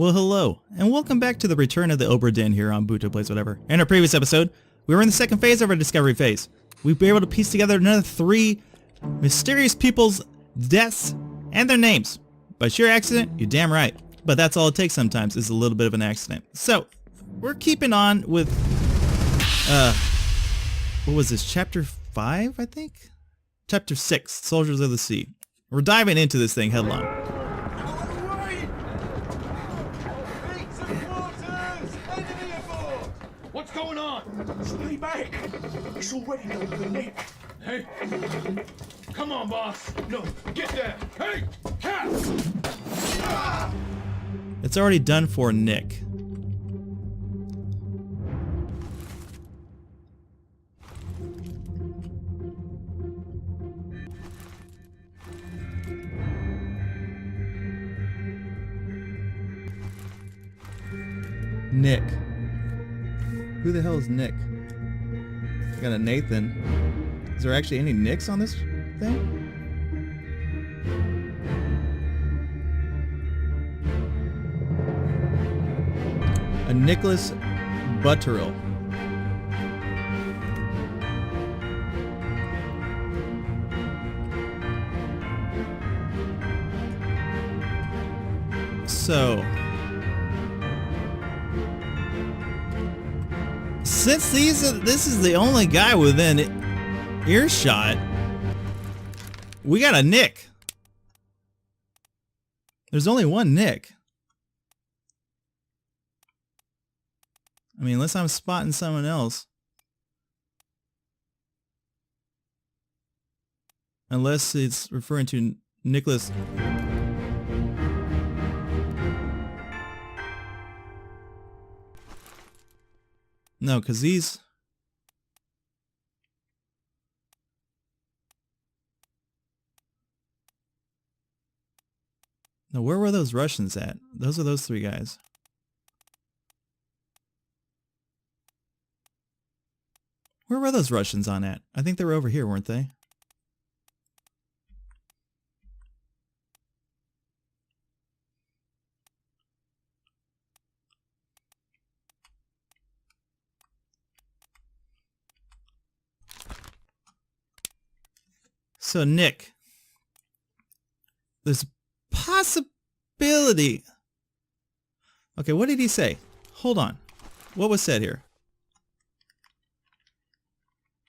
Well, hello, and welcome back to the return of the Obra Dinn here on Buto Plays Whatever. In our previous episode, we were in the second phase of our discovery phase. We've been able to piece together another 3 mysterious people's deaths and their names. By sheer accident, you're damn right. But that's all it takes sometimes, is a little bit of an accident. So, we're keeping on with, what was this, chapter 5, I think? Chapter 6, Soldiers of the Sea. We're diving into this thing headlong. What's going on? Stay back. It's already done for Nick. Hey. Come on, boss. No, get there. Hey, cat. Ah! It's already done for Nick. Nick. Who the hell is Nick? I got a Nathan. Is there actually any Nicks on this thing? A Nicholas Butterell. So, since this is the only guy within earshot, we got a Nick. There's only one Nick. I mean, unless I'm spotting someone else. Unless it's referring to Nicholas. No, because these... No, where were those Russians at? Those are those 3 guys. Where were those Russians on at? I think they were over here, weren't they? So, Nick, there's a possibility. Okay, what did he say? Hold on. What was said here?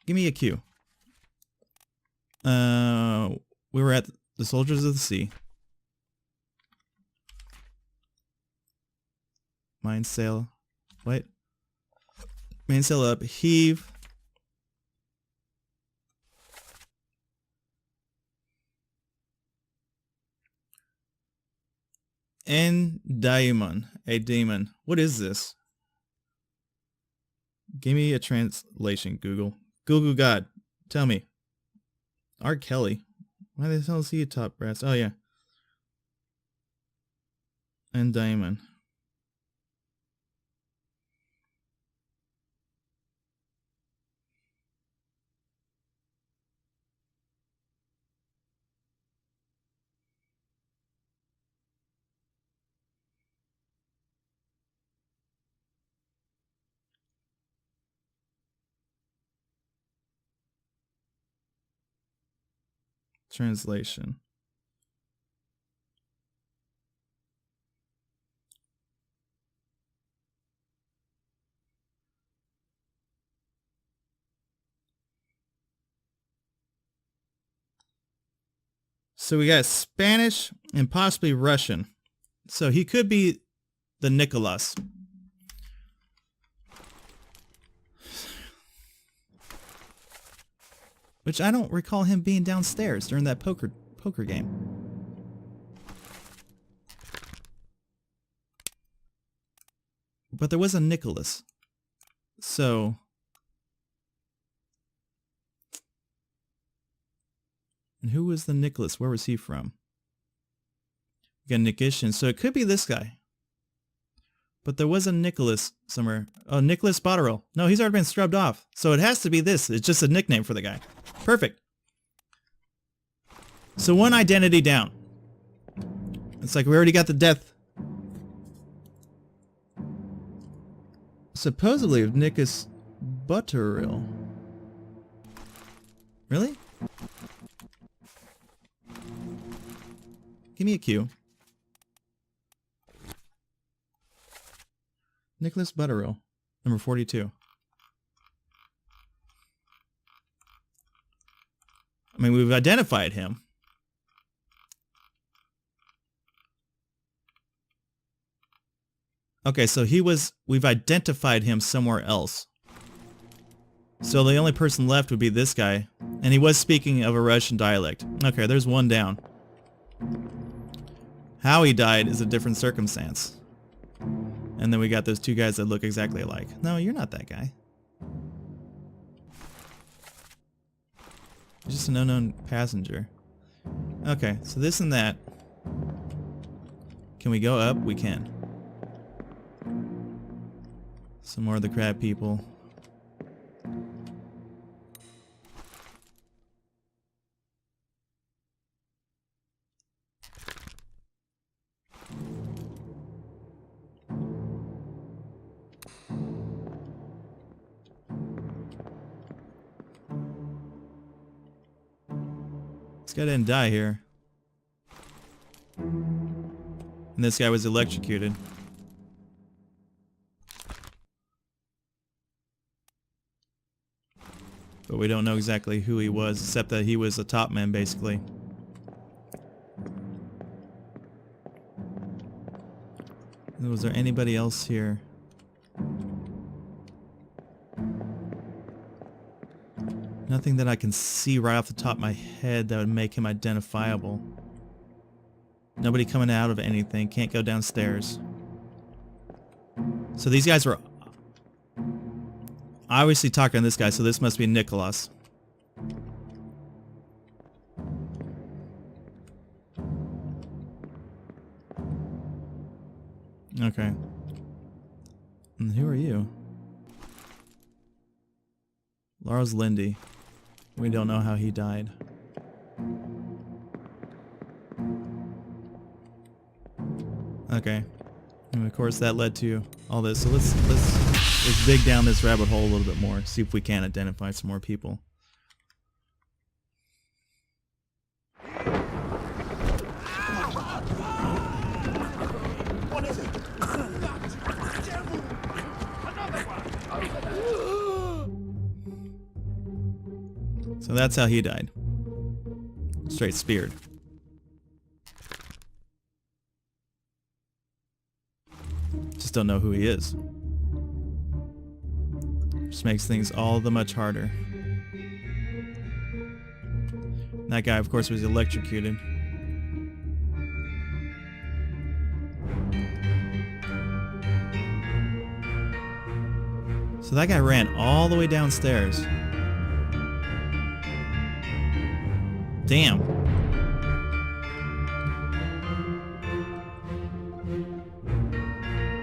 Give me a cue. We were at the Soldiers of the Sea. Mainsail. What? Mainsail up. Heave. And daemon. A demon. What is this? Give me a translation, Google. Google God, tell me. R. Kelly. Why the hell is he a top brass? Oh, yeah. And diamond. Translation. So we got Spanish and possibly Russian. So he could be the Nicholas. Which I don't recall him being downstairs during that poker game. But there was a Nicholas. So... And who was the Nicholas? Where was he from? We got Nickishin. So it could be this guy. But there was a Nicholas somewhere. Oh, Nicholas Botterill. No, he's already been scrubbed off. So it has to be this. It's just a nickname for the guy. Perfect. So one identity down. It's like we already got the death Supposedly of Nicus Butteril. Really? Give me a cue. Nicholas Butteril, number 42. I mean, we've identified him. Okay, so we've identified him somewhere else. So the only person left would be this guy. And he was speaking of a Russian dialect. Okay, there's one down. How he died is a different circumstance. And then we got those two guys that look exactly alike. No, you're not that guy. You're just an unknown passenger. Okay, so this and that. Can we go up? We can. Some more of the crab people. This guy didn't die here. And this guy was electrocuted. But we don't know exactly who he was, except that he was a top man, basically. Was there anybody else here? Nothing that I can see right off the top of my head that would make him identifiable. Nobody coming out of anything. Can't go downstairs. So these guys were obviously talking to this guy, so this must be Nicholas. Okay. And who are you? Lars Lindy. We don't know how he died. Okay. And of course that led to all this. So let's dig down this rabbit hole a little bit more. See if we can identify some more people. What is it? So that's how he died. Straight speared. Just don't know who he is. Just makes things all the much harder. That guy, of course, was electrocuted. So that guy ran all the way downstairs. Damn.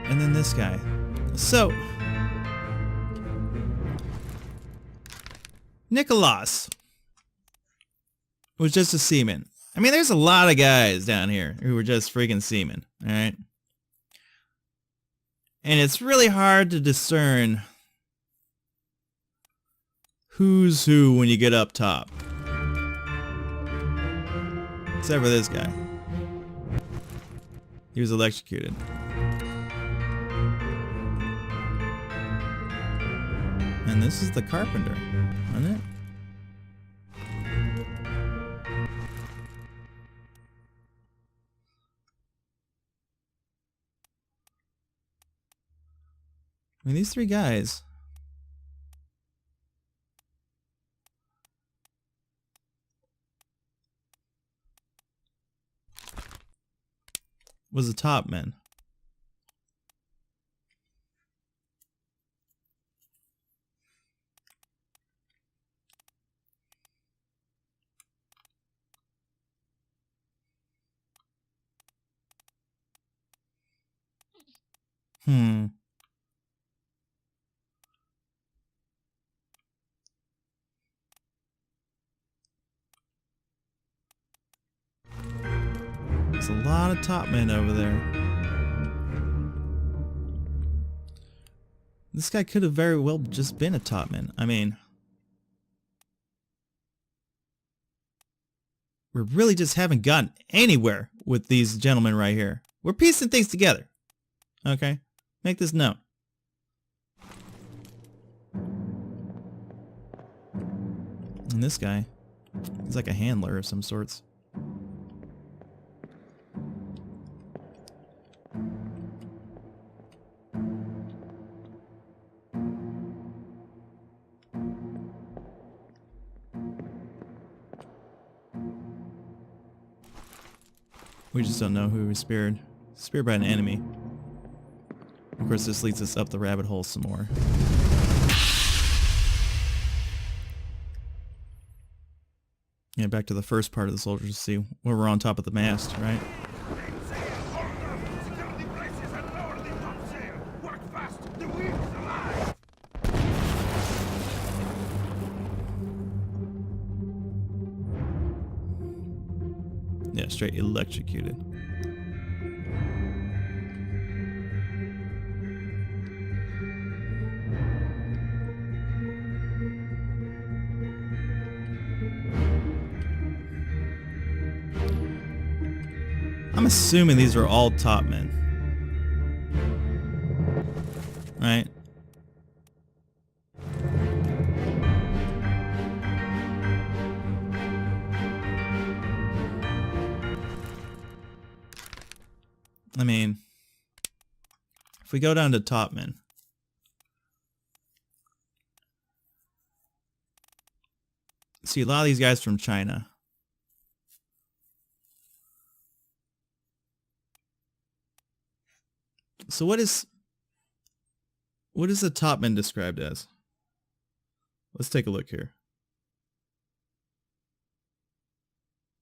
And then this guy. So, Nicholas was just a seaman. I mean, there's a lot of guys down here who were just freaking seamen, alright? And it's really hard to discern who's who when you get up top. Except for this guy. He was electrocuted. And this is the carpenter, isn't it? I mean, these three guys. Was the top men. There's a lot of top men over there. This guy could have very well just been a topman. I mean, we really just haven't gotten anywhere with these gentlemen right here. We're piecing things together. Okay? Make this known. And this guy, he's like a handler of some sorts. We just don't know who was speared. Speared by an enemy. Of course, this leads us up the rabbit hole some more. Yeah, back to the first part of the soldiers to see where we're on top of the mast, right? Yeah, straight electrocuted. I'm assuming these are all topmen. Right? I mean, if we go down to topmen, see a lot of these guys from China. So what is a topman described as? Let's take a look here.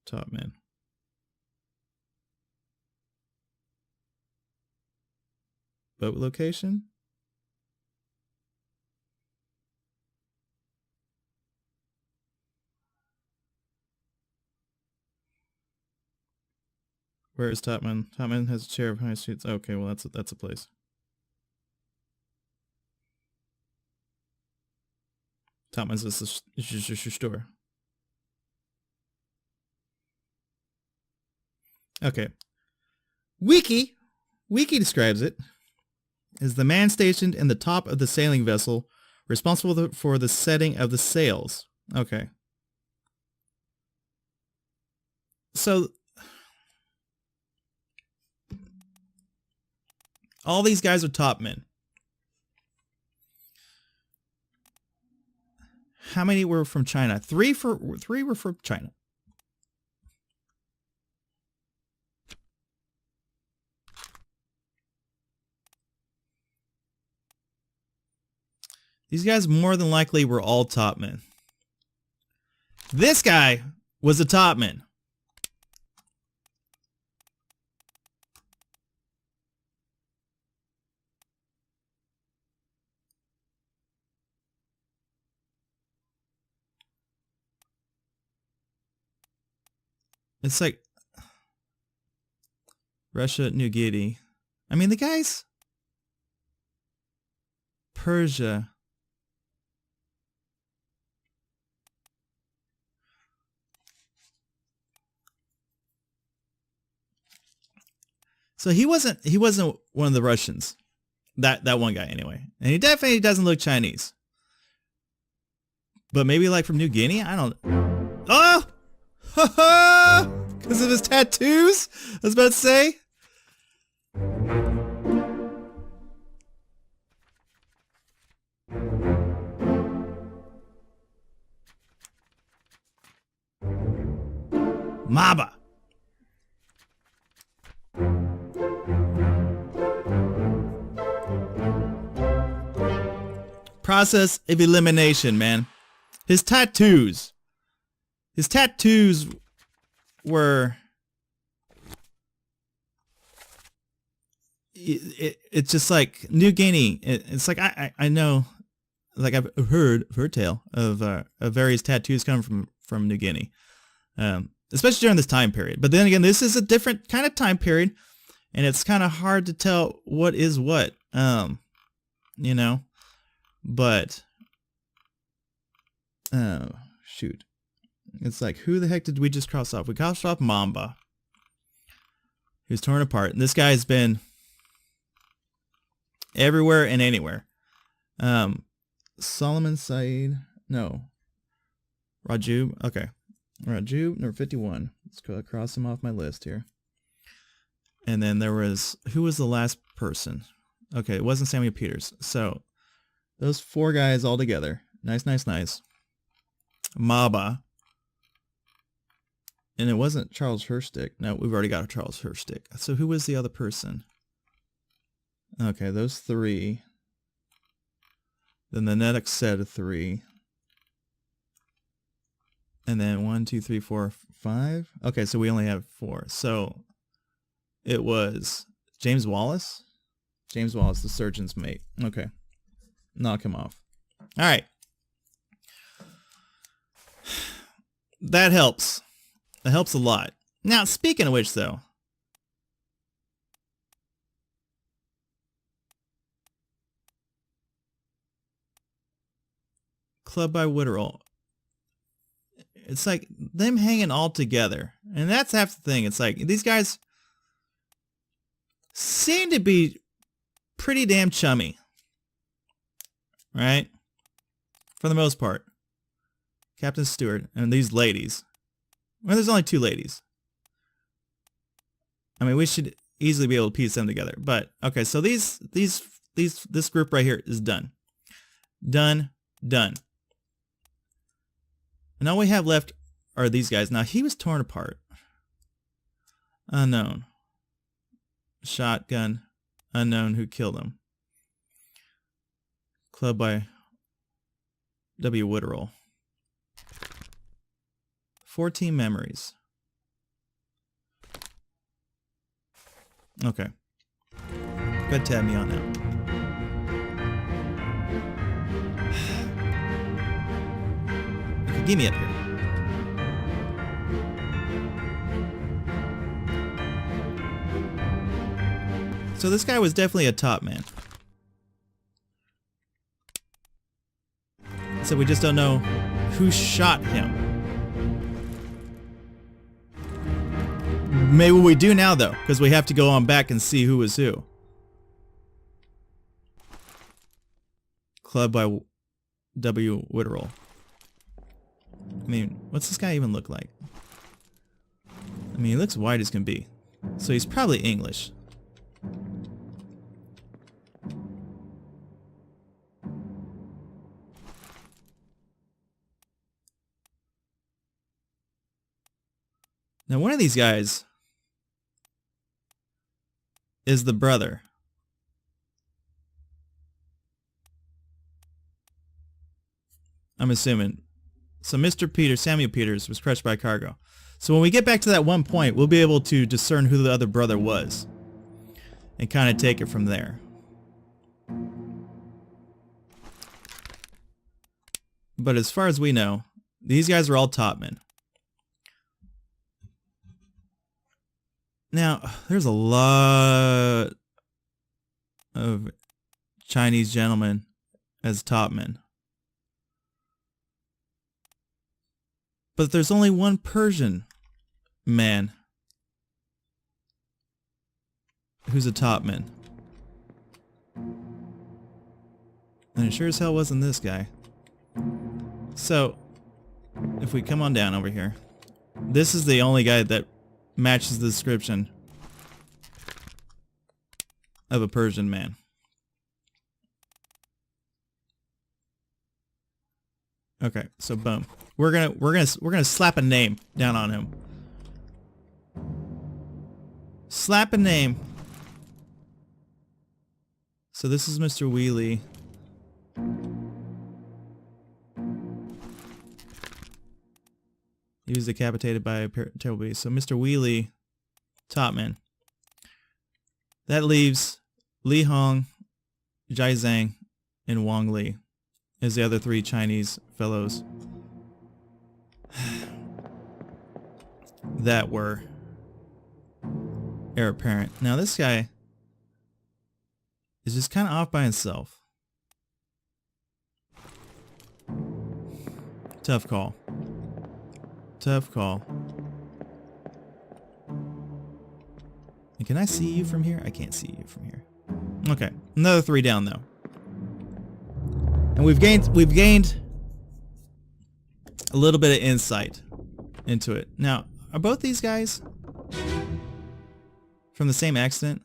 Topman. Boat location? Where is Topman? Topman has a chair of high streets. Okay, well that's a place. Topman's is a store. Okay. Wiki describes it as the man stationed in the top of the sailing vessel, responsible for the setting of the sails. Okay. So all these guys are topmen. How many were from China? Three were from China. These guys more than likely were all topmen. This guy was a topman. It's like Russia, New Guinea. I mean, the guys... Persia. So he wasn't one of the Russians. That one guy anyway. And he definitely doesn't look Chinese. But maybe like from New Guinea? I don't... Oh! Because of his tattoos? I was about to say. Maba. Process of elimination, man. His tattoos were... It's just like New Guinea. It's like I know, like I've heard tale of various tattoos coming from New Guinea, especially during this time period. But then again, this is a different kind of time period, and it's kind of hard to tell what is what. You know, But oh shoot. It's like, who the heck did we just cross off? We crossed off Mamba. He was torn apart. And this guy's been everywhere and anywhere. Solomon Said. No. Rajub. Okay. Rajub, number 51. Let's go cross him off my list here. And then there was, who was the last person? Okay, it wasn't Samuel Peters. So, those 4 guys all together. Nice, nice, nice. Maba. And it wasn't Charles Herstick. No, we've already got a Charles Herstick. So who was the other person? Okay, those 3. Then the next set of 3. And then 1, 2, 3, 4, 5. Okay, so we only have 4. So it was James Wallace. James Wallace, the surgeon's mate. Okay. Knock him off. All right. That helps. That helps a lot. Now, speaking of which, though. Club by WITTEREL. It's like them hanging all together. And that's half the thing. It's like these guys seem to be pretty damn chummy. Right? For the most part. Captain Stewart and these ladies. Well, there's only 2 ladies. I mean, we should easily be able to piece them together. But okay, so this group right here is done. Done. And all we have left are these guys. Now, he was torn apart. Unknown. Shotgun. Unknown who killed him. Club by W. WITTEREL. 14 memories. Okay. Go ahead, tab me on now. Okay, give me up here. So this guy was definitely a top man. So we just don't know who shot him. Maybe we do now, though, because we have to go on back and see who was who. Club by W. WITTEREL. I mean, what's this guy even look like? I mean, he looks white as can be. So he's probably English. Now, one of these guys is the brother. I'm assuming. So Mr. Peters, Samuel Peters, was crushed by cargo. So when we get back to that one point, we'll be able to discern who the other brother was and kind of take it from there. But as far as we know, these guys are all top men. Now, there's a lot of Chinese gentlemen as top men. But there's only one Persian man who's a top man. And it sure as hell wasn't this guy. So, if we come on down over here, this is the only guy that matches the description of a Persian man. Okay, so boom. We're gonna slap a name down on him. Slap a name. So this is Mr. Wheelie. He was decapitated by a terrible beast. So Mr. Wheelie, top man. That leaves Li Hong, Jai Zhang, and Wang Li as the other 3 Chinese fellows that were heir apparent. Now this guy is just kind of off by himself. Tough call. Tough call. And can I see you from here? I can't see you from here. Okay, another 3 down though. And we've gained a little bit of insight into it. Now, are both these guys from the same accident?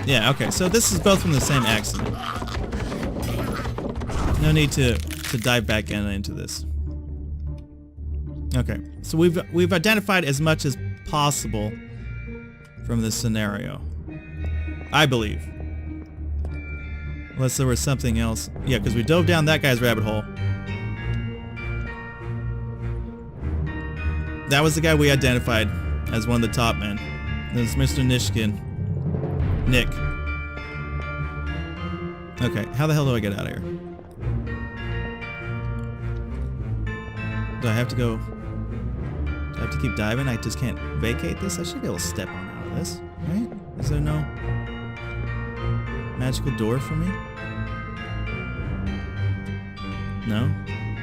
Yeah, okay, so this is both from the same accident. No need to dive back into this. Okay, so we've identified as much as possible from this scenario, I believe. Unless there was something else. Yeah, because we dove down that guy's rabbit hole. That was the guy we identified as one of the top men. This is Mr. Nishkin. Nick. Okay, how the hell do I get out of here? Do I have to go... Do I have to keep diving? I just can't vacate this? I should be able to step on out of this, right? Is there no magical door for me? No?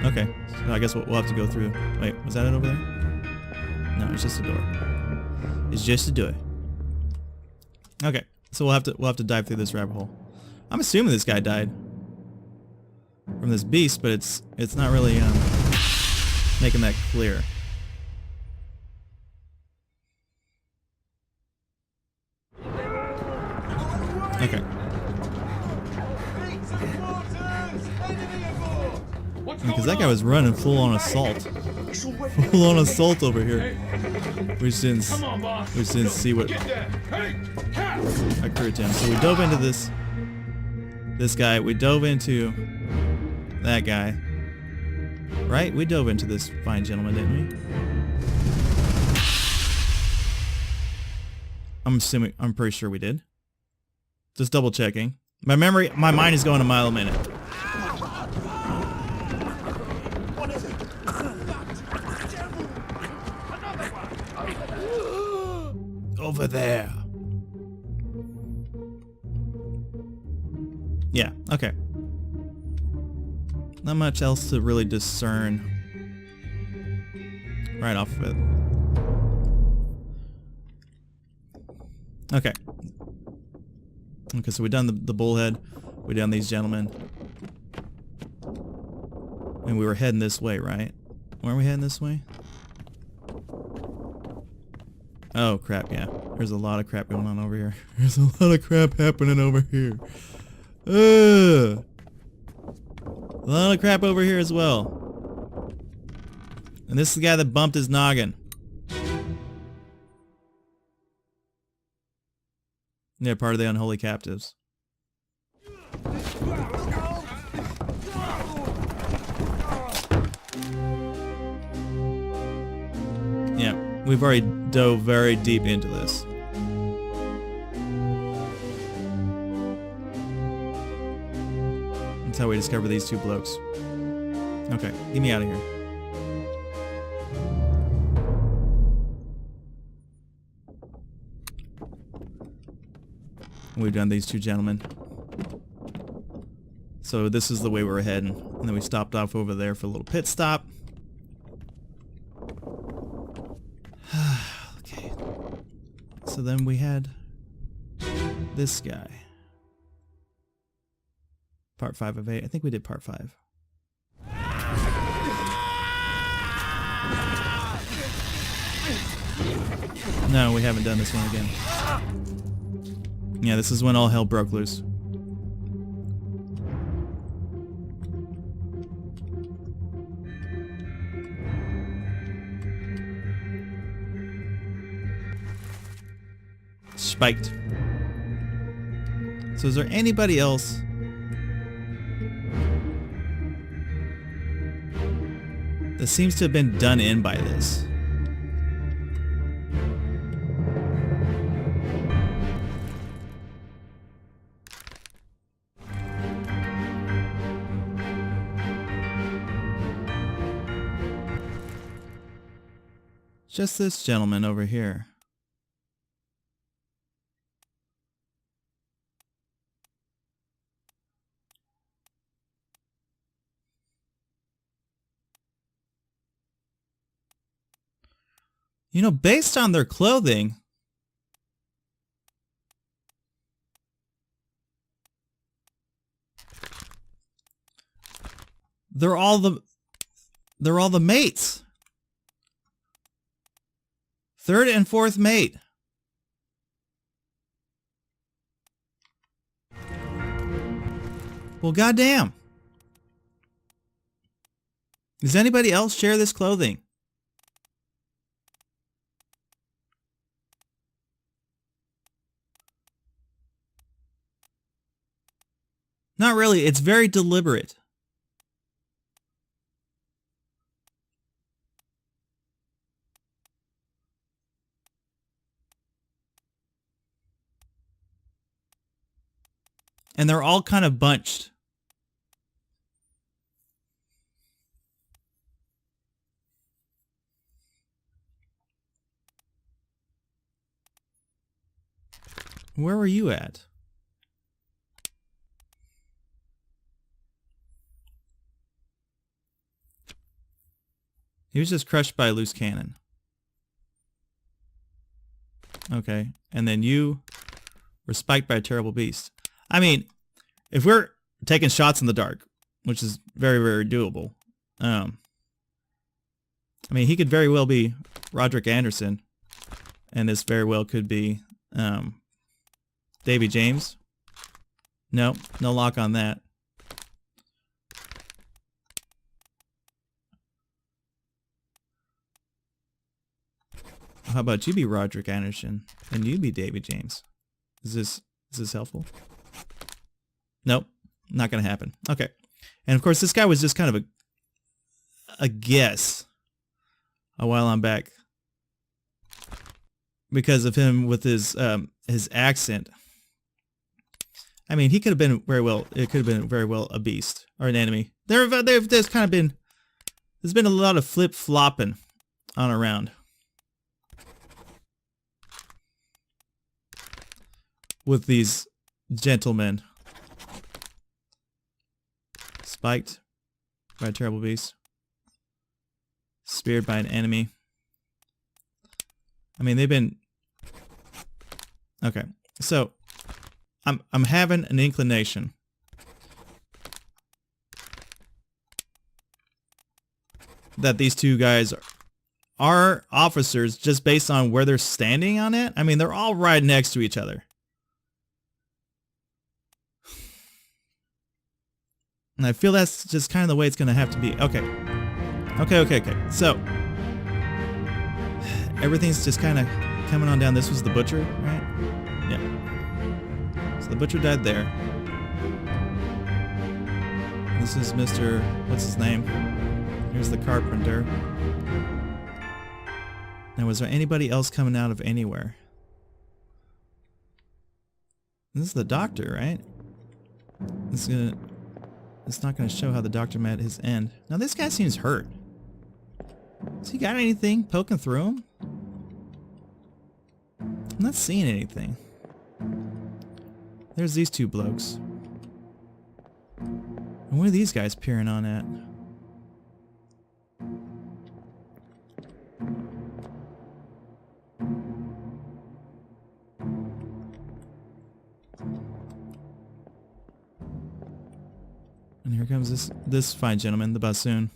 Okay, so I guess we'll have to go through... Wait, was that it over there? No, it's just a door. It's just a door. Okay, so we'll have to dive through this rabbit hole. I'm assuming this guy died from this beast, but it's not really making that clear. Okay. Because that guy was running full on assault. Full on assault over here. We just didn't see what occurred to him. So we dove into this guy. We dove into that guy. Right? We dove into this fine gentleman, didn't we? I'm pretty sure we did. Just double checking. My mind is going a mile a minute. Over there. Yeah, okay. Not much else to really discern right off of it. Okay. Okay, so we've done the bullhead. We've done these gentlemen. And we were heading this way, right? Weren't we heading this way? Oh, crap, yeah. There's a lot of crap going on over here. There's a lot of crap happening over here. Ugh. A lot of crap over here as well. And this is the guy that bumped his noggin. Yeah, part of the unholy captives. Yeah, we've already dove very deep into this. That's how we discover these two blokes. Okay, get me out of here. We've done these two gentlemen. So this is the way we're heading. And then we stopped off over there for a little pit stop. Okay. So then we had this guy. Part 5 of 8. I think we did part 5. No, we haven't done this one again. Yeah, this is when all hell broke loose. Spiked. So is there anybody else that seems to have been done in by this? Just this gentleman over here. You know, based on their clothing, they're all the mates. Third and fourth mate. Well, goddamn. Does anybody else share this clothing? Not really. It's very deliberate. And they're all kind of bunched. Where were you at? He was just crushed by a loose cannon. Okay. And then you were spiked by a terrible beast. I mean, if we're taking shots in the dark, which is very, very doable. I mean, he could very well be Roderick Anderson. And this very well could be Davy James. No, no lock on that. How about you be Roderick Anderson and you be Davy James? Is this helpful? Nope, not gonna happen. Okay, and of course this guy was just kind of a guess a while on back because of him with his accent. I mean, he could have been very well. It could have been very well a beast or an enemy. There's kind of been. There's been a lot of flip flopping on around with these gentlemen. Spiked by a terrible beast. Speared by an enemy. I mean, they've been. Okay, so. I'm having an inclination that these two guys are officers just based on where they're standing on it. I mean, they're all right next to each other. And I feel that's just kind of the way it's going to have to be. Okay. Okay. So, everything's just kind of coming on down. This was the butcher, right? Yeah. So the butcher died there. This is Mr. What's his name? Here's the carpenter. Now, was there anybody else coming out of anywhere? This is the doctor, right? It's not gonna show how the doctor met his end. Now this guy seems hurt. Has he got anything poking through him? I'm not seeing anything. There's these two blokes. And what are these guys peering on at? And here comes this fine gentleman, the bassoon.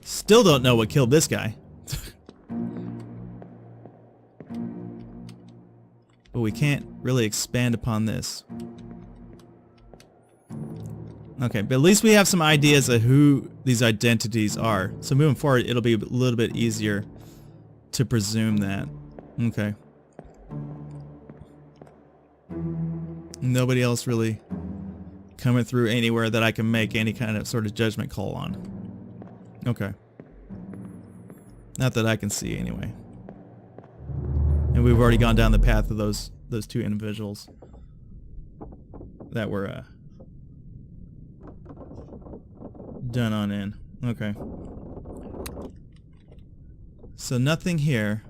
Still don't know what killed this guy. But we can't really expand upon this. Okay, but at least we have some ideas of who these identities are. So moving forward, it'll be a little bit easier to presume that. Okay. Nobody else really coming through anywhere that I can make any kind of sort of judgment call on. Okay. Not that I can see anyway. And we've already gone down the path of those two individuals that were done on in. Okay. So nothing here.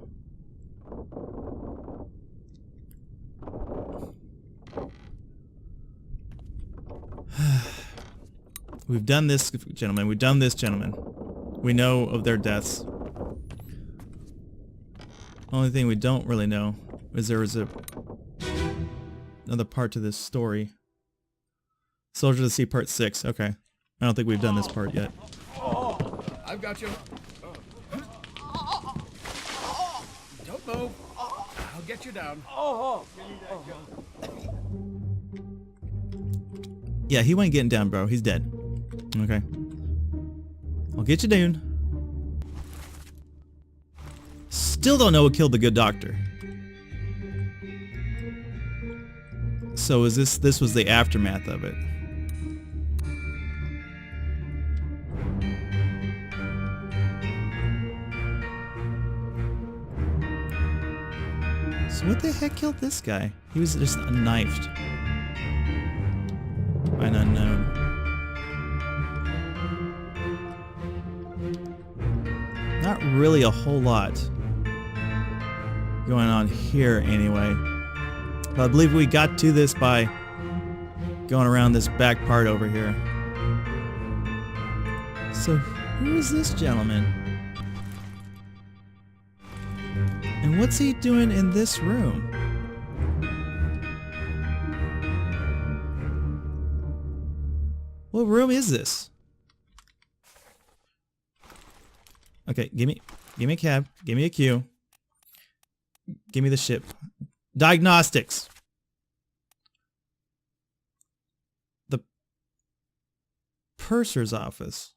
We've done this, gentlemen. We've done this, gentlemen. We know of their deaths. Only thing we don't really know is there was another part to this story. Soldier of the Sea Part 6. Okay. I don't think we've done this part yet. I've got you. Don't move. I'll get you down. Yeah, he ain't getting down, bro. He's dead. Okay. I'll get you down. Still don't know what killed the good doctor. So is this was the aftermath of it? So what the heck killed this guy? He was just knifed by an unknown. Not really a whole lot going on here anyway. But I believe we got to this by going around this back part over here. So who is this gentleman? And what's he doing in this room? What room is this? Okay, give me a cab. Give me a queue. Give me the ship. Diagnostics. The purser's office.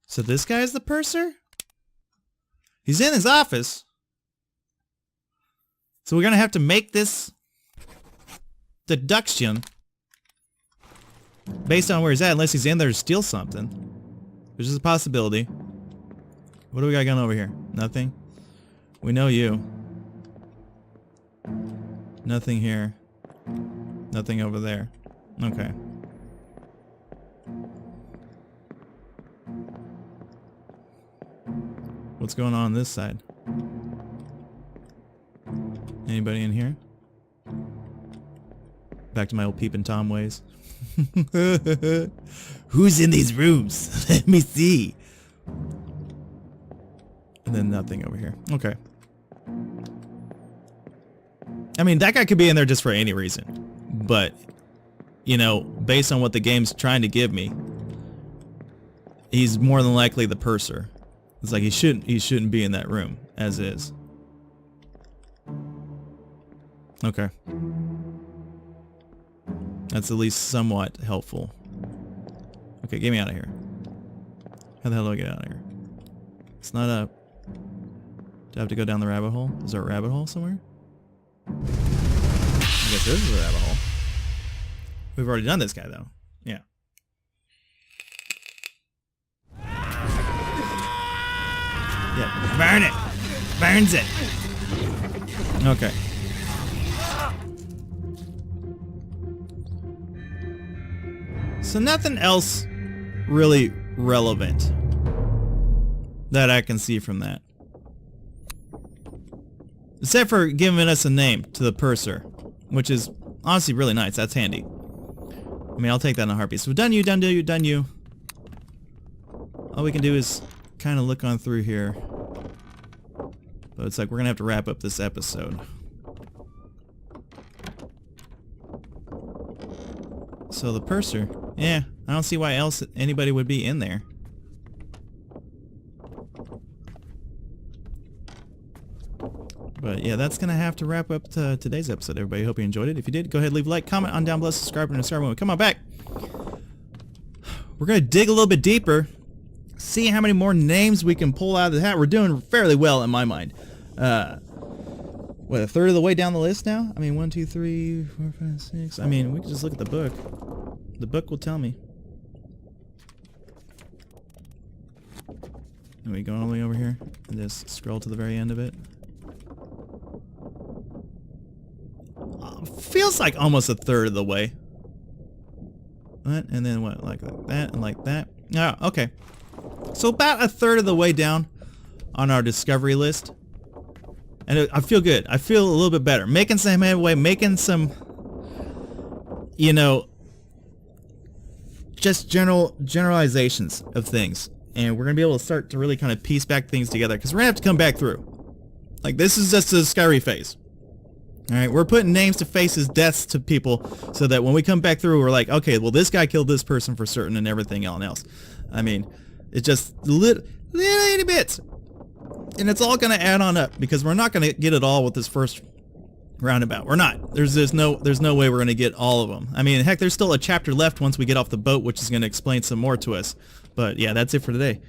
So this guy is the purser? He's in his office. So we're gonna have to make this deduction based on where he's at, unless he's in there to steal something, which is a possibility. What do we got going over here? Nothing. We know you. Nothing here. Nothing over there. Okay. What's going on this side? Anybody in here? Back to my old peeping Tom ways. Who's in these rooms? Let me see. And then nothing over here. Okay. I mean, that guy could be in there just for any reason. But, you know, based on what the game's trying to give me, he's more than likely the purser. It's like he shouldn't be in that room as is. Okay. That's at least somewhat helpful. Okay, get me out of here. How the hell do I get out of here? It's not a... Do I have to go down the rabbit hole? Is there a rabbit hole somewhere? I guess this is a rabbit hole. We've already done this guy, though. Yeah. Yeah, burn it! Burns it! Okay. So nothing else really relevant that I can see from that. Except for giving us a name to the purser, which is honestly really nice. That's handy. I mean, I'll take that in a heartbeat. So we've done you, done you, done you. All we can do is kind of look on through here. But it's like we're going to have to wrap up this episode. So the purser, yeah, I don't see why else anybody would be in there. But yeah, that's going to have to wrap up today's episode, everybody. Hope you enjoyed it. If you did, go ahead, leave a like, comment on down below, subscribe, and start moving. Come on back. We're going to dig a little bit deeper, see how many more names we can pull out of the hat. We're doing fairly well in my mind. What, a third of the way down the list now? I mean, 1, 2, 3, 4, 5, 6. I mean, we can just look at the book. The book will tell me. And we go all the way over here and just scroll to the very end of it. Feels like almost a third of the way. What? And then what? Like that and like that. Oh, okay. So about a third of the way down on our discovery list. And I feel good. I feel a little bit better. Making some headway, making some, you know, just generalizations of things. And we're going to be able to start to really kind of piece back things together. Because we're going to have to come back through. Like, this is just the discovery phase. Alright, we're putting names to faces, deaths to people, so that when we come back through, we're like, okay, well, this guy killed this person for certain and everything else. I mean, it's just little bits. And it's all going to add on up, because we're not going to get it all with this first roundabout. We're not. There's no way we're going to get all of them. I mean, heck, there's still a chapter left once we get off the boat, which is going to explain some more to us. But yeah, that's it for today.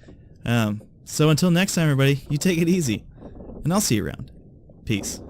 So until next time, everybody, you take it easy. And I'll see you around. Peace.